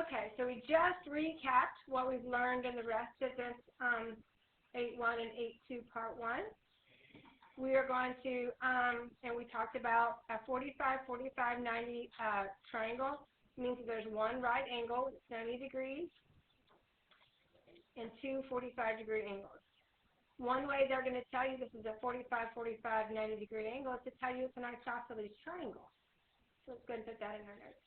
Okay, so we just recapped what we've learned in the rest of this 8.1 and 8.2 part 1. We are going to, and we talked about a 45, 45, 90 triangle. It means that there's one right angle, 90 degrees, and two 45-degree angles. One way they're going to tell you this is a 45, 45, 90-degree angle is to tell you it's an isosceles triangle. So let's go ahead and put that in our notes.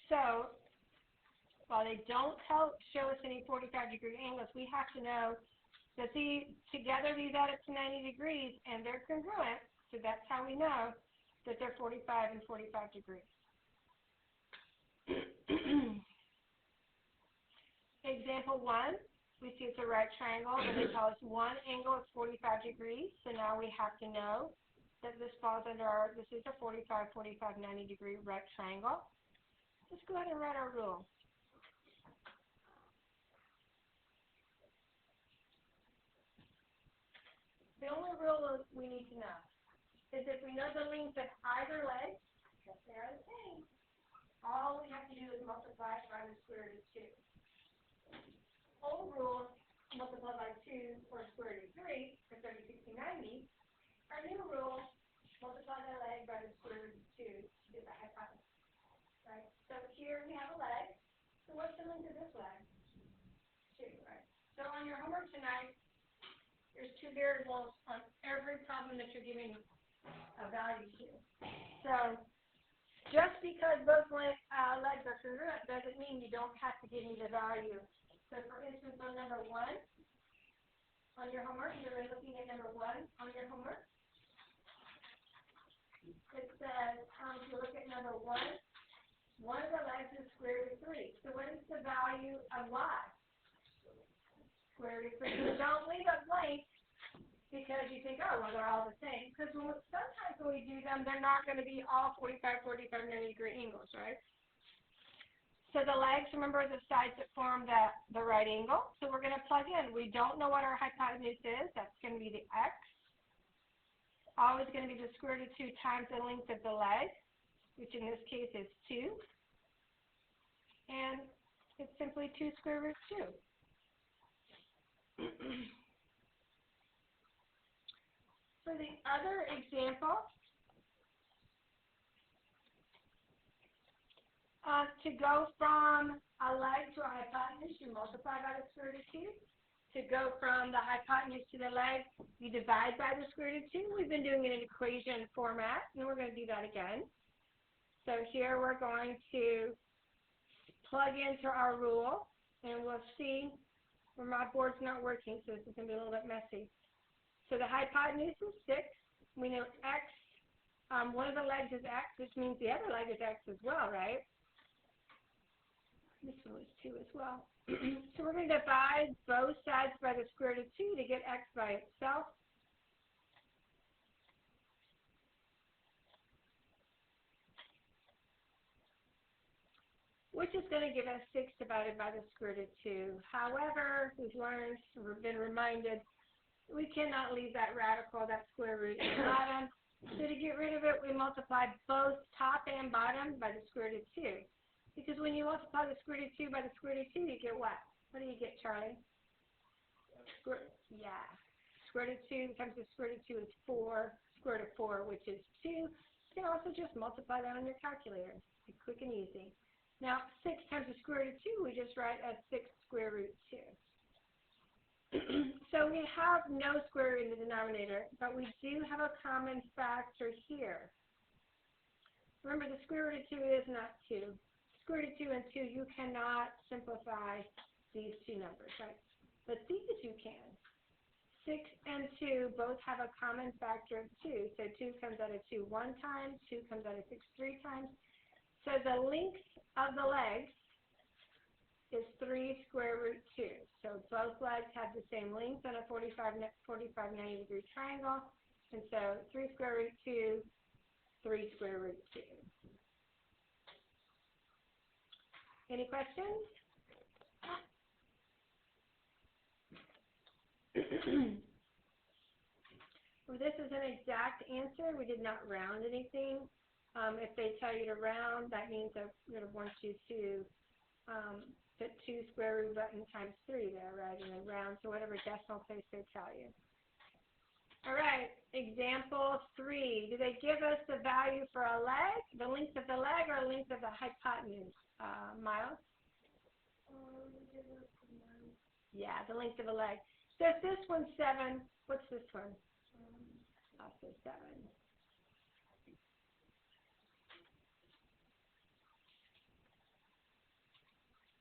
So, while they don't show us any 45-degree angles, we have to know that together these add up to 90 degrees, and they're congruent, so that's how we know that they're 45 and 45 degrees. Example 1, we see it's a right triangle, and they tell us one angle is 45 degrees, so now we have to know that this falls under this is a 45, 45, 90-degree right triangle. Let's go ahead and write our rule. The only rule we need to know is if we know the length of either leg, if they are the same, all we have to do is multiply it by the square root of 2. Old rule, multiply by 2 or square root of 3 for 30, 60, 90. Our new rule, multiply the leg by the square root of 2 to get the hypotenuse. Right? So here we have a leg. So what's the length of this leg? 2, right? So on your homework tonight, there's 2 variables on every problem that you're giving a value to. So just because both legs are congruent doesn't mean you don't have to give me the value. So for instance, on number 1, on your homework, you're looking at number 1 on your homework. It says, if you look at number 1, one of the legs is square root of 3. So what is the value of y? Square root of 3. So don't leave it blank because you think, oh, well, they're all the same. Because sometimes when we do them, they're not going to be all 45, 45, 90-degree angles, right? So the legs, remember, are the sides that form the right angle. So we're going to plug in. We don't know what our hypotenuse is. That's going to be the x. Always going to be the square root of 2 times the length of the leg, which in this case is 2. And it's simply 2 square root 2. For the other example, to go from a leg to a hypotenuse, you multiply by the square root of 2. To go from the hypotenuse to the leg, you divide by the square root of 2. We've been doing it in equation format, and we're going to do that again. So here we're going to plug into our rule, and we'll see where my board's not working, so this is going to be a little bit messy. So the hypotenuse is 6. We know x, one of the legs is x, which means the other leg is x as well, right? This one was 2 as well. So we're going to divide both sides by the square root of 2 to get x by itself. Which is going to give us 6 divided by the square root of 2. However, we've learned, we've been reminded, we cannot leave that radical, that square root at the bottom. So to get rid of it, we multiply both top and bottom by the square root of 2. Because when you multiply the square root of 2 by the square root of 2, you get what? What do you get, Charlie? Square root of 2 times the square root of 2 is 4. Square root of 4, which is 2. You can also just multiply that on your calculator. It's quick and easy. Now, 6 times the square root of 2, we just write as 6 square root 2. So we have no square root in the denominator, but we do have a common factor here. Remember, the square root of 2 is not 2. Square root of 2 and 2, you cannot simplify these two numbers, right? But these you can. 6 and 2 both have a common factor of 2. So 2 comes out of 2 one time, 2 comes out of 6 3 times. So the length of the legs is 3 square root 2. So both legs have the same length on a 45 90-degree triangle. And so 3 square root 2, 3 square root 2. Any questions? Well, this is an exact answer. We did not round anything. If they tell you to round, that means they're going to want you to put 2 square root button times 3 there, right, and then round to whatever decimal place they tell you. All right, example 3. Do they give us the value for a leg, the length of the leg, or length of the hypotenuse, Miles? Yeah, the length of a leg. So if this one's 7, what's this one? Also 7.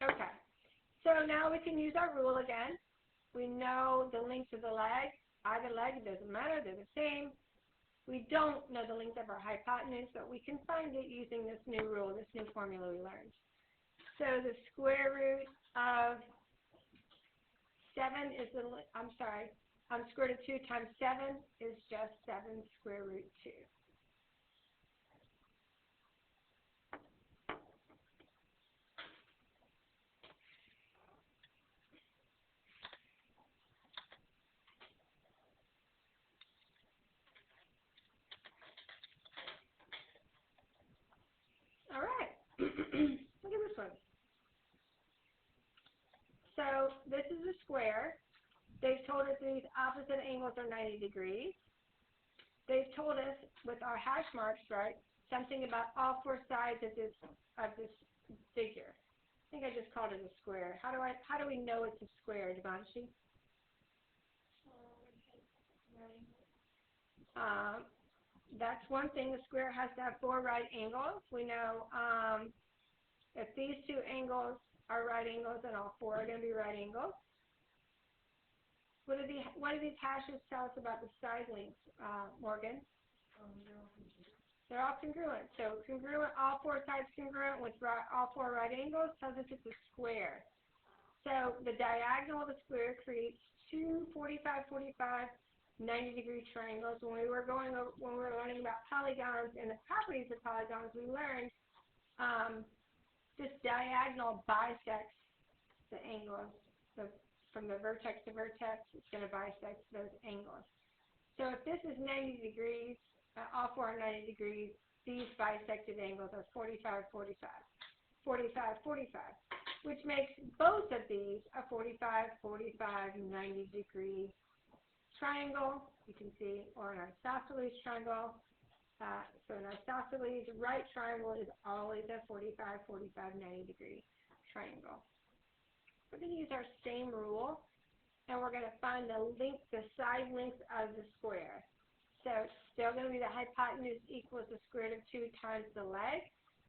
Okay, so now we can use our rule again. We know the length of the leg. Either leg, it doesn't matter, they're the same. We don't know the length of our hypotenuse, but we can find it using this new rule, this new formula we learned. So the square root of 7 is the, square root of 2 times 7 is just 7 square root 2. All right, look at this one. So this is a square. They've told us these opposite angles are 90 degrees. They've told us with our hash marks, right, something about all 4 sides of this figure. I think I just called it a square. How do we know it's a square, Devanshi? That's one thing. The square has to have 4 right angles. We know if these 2 angles are right angles, then all 4 are going to be right angles. What do these hashes tell us about the side lengths, Morgan? They're all congruent. So congruent, all 4 sides congruent with all 4 right angles tells us it's a square. So the diagonal of the square creates 2 45, 45, 90-degree triangles. When we were learning about polygons and the properties of polygons, we learned this diagonal bisects the angles. From the vertex to vertex, it's going to bisect those angles. So if this is 90 degrees, all 4 are 90 degrees, these bisected angles are 45, 45, 45, 45, which makes both of these a 45, 45, 90-degree triangle. You can see, or an isosceles triangle. So an isosceles right triangle is always a 45, 45, 90-degree triangle. We're going to use our same rule, and we're going to find the side length of the square. So it's still going to be the hypotenuse equals the square root of 2 times the leg.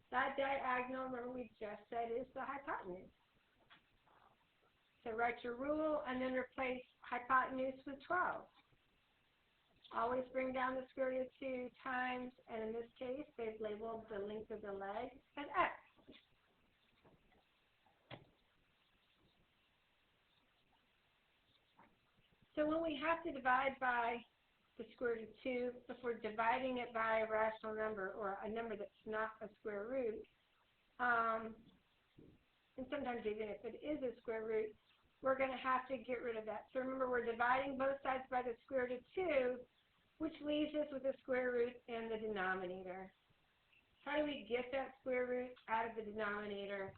That diagonal, remember we just said, is the hypotenuse. So write your rule and then replace hypotenuse with 12. Always bring down the square root of 2 times, and in this case, they've labeled the length of the leg as x. So when we have to divide by the square root of 2, if we're dividing it by a rational number or a number that's not a square root, and sometimes even if it is a square root, we're going to have to get rid of that. So remember, we're dividing both sides by the square root of 2, which leaves us with a square root in the denominator. How do we get that square root out of the denominator?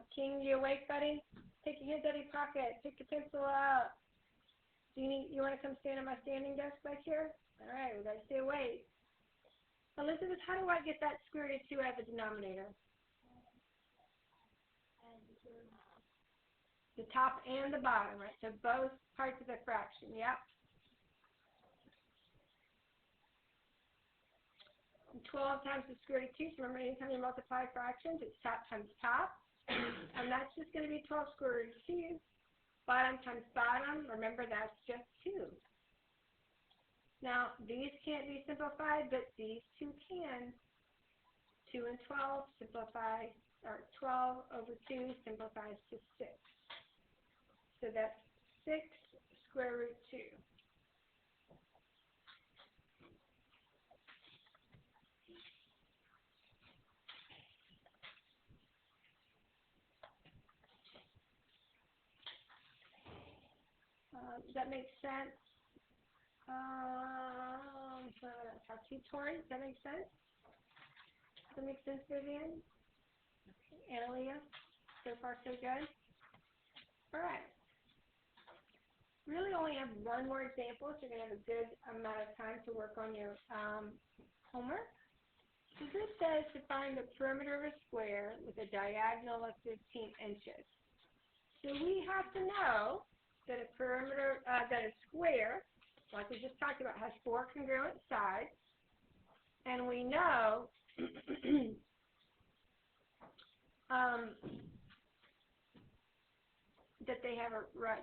King, you awake, buddy? Take your hands out of your pocket. Pick your pencil up. You want to come stand at my standing desk back here? All right, we got to stay awake. Elizabeth, how do I get that square root of 2 out of the denominator? The top and the bottom, right? So both parts of the fraction, yep. 12 times the square root of 2, so remember anytime you multiply fractions, it's top times top. And that's just going to be 12 square root of 2. Bottom times bottom, remember that's just 2. Now, these can't be simplified, but these 2 can. 2 and 12 simplify, or 12 over 2 simplifies to 6. So that's 6 square root 2. Does that make sense? So that's how Tori, does that make sense? Does that make sense, Vivian? Analia? So far, so good? All right. Really only have one more example, so you're going to have a good amount of time to work on your homework. So this says to find the perimeter of a square with a diagonal of 15 inches. So we have to know that a perimeter, that a square, like we just talked about, has 4 congruent sides, and we know that they have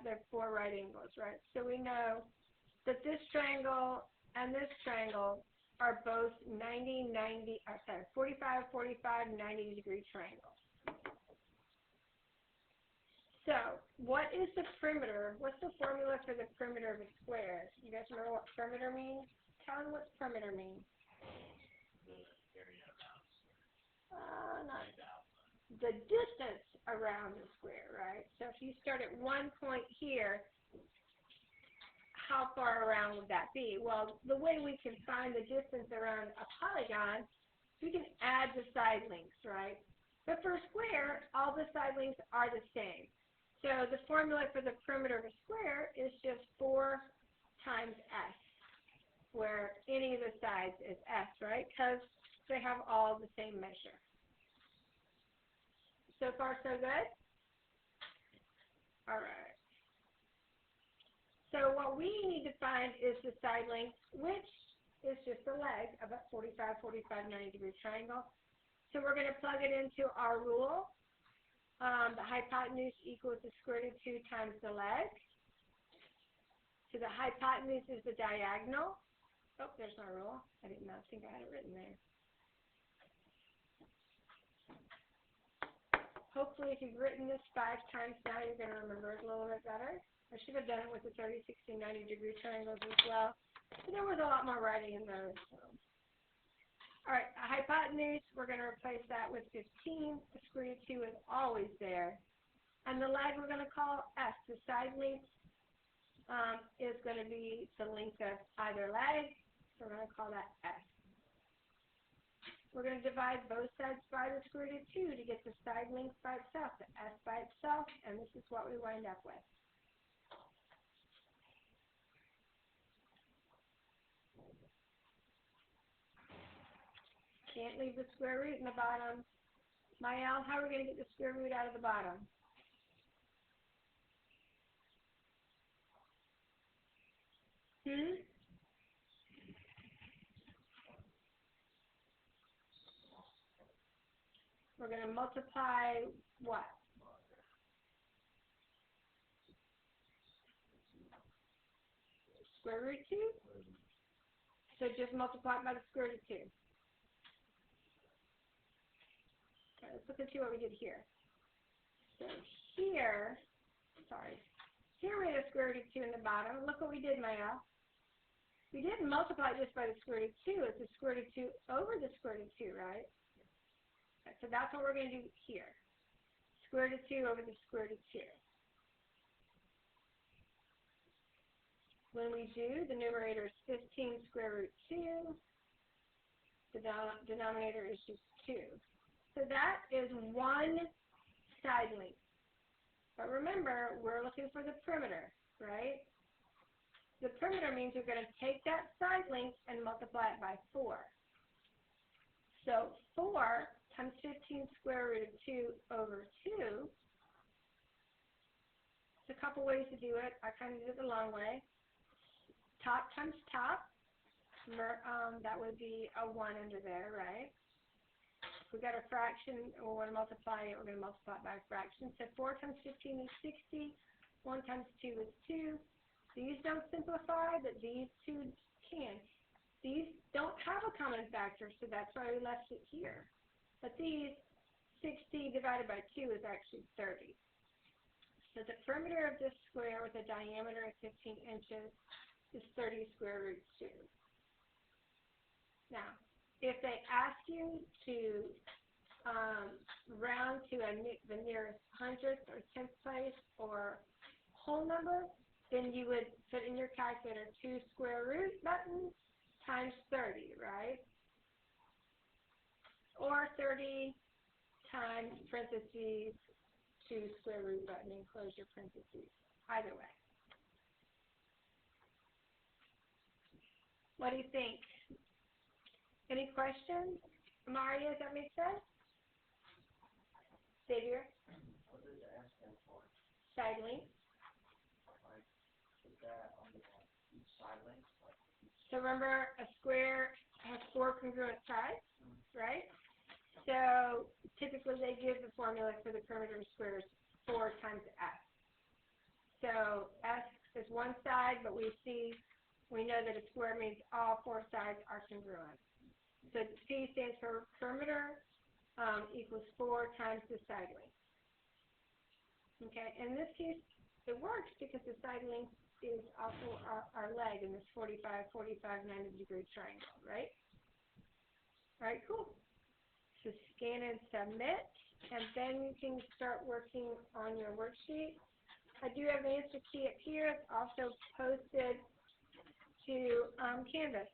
they're 4 right angles, right? So we know that this triangle and this triangle are both 45, 45, 90 degree triangles. So, what is the perimeter? What's the formula for the perimeter of a square? You guys remember what perimeter means? Tell them what perimeter means. The area around the distance around the square, right? So if you start at one point here, how far around would that be? Well, the way we can find the distance around a polygon, we can add the side lengths, right? But for a square, all the side lengths are the same. So the formula for the perimeter of a square is just 4 times s, where any of the sides is s, right? Because they have all the same measure. So far, so good? All right. So what we need to find is the side length, which is just the leg of a 45, 45, 90 degree triangle. So we're going to plug it into our rule. The hypotenuse equals the square root of 2 times the leg. So the hypotenuse is the diagonal. Oh, there's our rule. I didn't know. I think I had it written there. Hopefully, if you've written this 5 times now, you're going to remember it a little bit better. I should have done it with the 30, 60, 90 degree triangles as well. But there was a lot more writing in those. So. All right, a hypotenuse, we're going to replace that with 15. The square root of 2 is always there. And the leg we're going to call s. The side length is going to be the length of either leg. So we're going to call that s. We're going to divide both sides by the square root of 2 to get the side length by itself, the s by itself, and this is what we wind up with. Can't leave the square root in the bottom. Mayel, how are we going to get the square root out of the bottom? We're going to multiply what? Square root 2? So just multiply it by the square root of 2. Okay, let's look and see what we did here. So here we had a square root of 2 in the bottom. Look what we did, Mayel. We didn't multiply just by the square root of 2. It's the square root of 2 over the square root of 2, right? Okay, so that's what we're going to do here. Square root of 2 over the square root of 2. When we do, the numerator is 15 square root 2. The denominator is just 2. So that is one side length. But remember, we're looking for the perimeter, right? The perimeter means we're going to take that side length and multiply it by 4. So 4 times 15 square root of 2 over 2. There's a couple ways to do it. I kind of did it the long way. Top times top. That would be a 1 under there, right? If we got a fraction, and we want to multiply it, we're going to multiply it by a fraction. So 4 times 15 is 60. 1 times 2 is 2. These don't simplify, but these two can. These don't have a common factor, so that's why we left it here. But these, 60 divided by 2 is actually 30. So the perimeter of this square with a diameter of 15 inches is 30 square root 2. Now, if they ask you to round to the nearest hundredth or tenth place or whole number, then you would put in your calculator 2 square root buttons times 30, right? Or 30 times parentheses 2 square root button and close your parentheses. Either way. What do you think? Any questions? Maria, does that make sense? Xavier? What does the S stand for? Side length. Like, is that on each side length? So remember, a square has 4 congruent sides, right? So typically they give the formula for the perimeter of squares 4 times S. So S is one side, but we know that a square means all 4 sides are congruent. So P stands for perimeter equals 4 times the side length. Okay, in this case, it works because the side length is also our leg in this 45, 90-degree triangle, right? All right, cool. So scan and submit, and then you can start working on your worksheet. I do have the answer key up here. It's also posted to Canvas.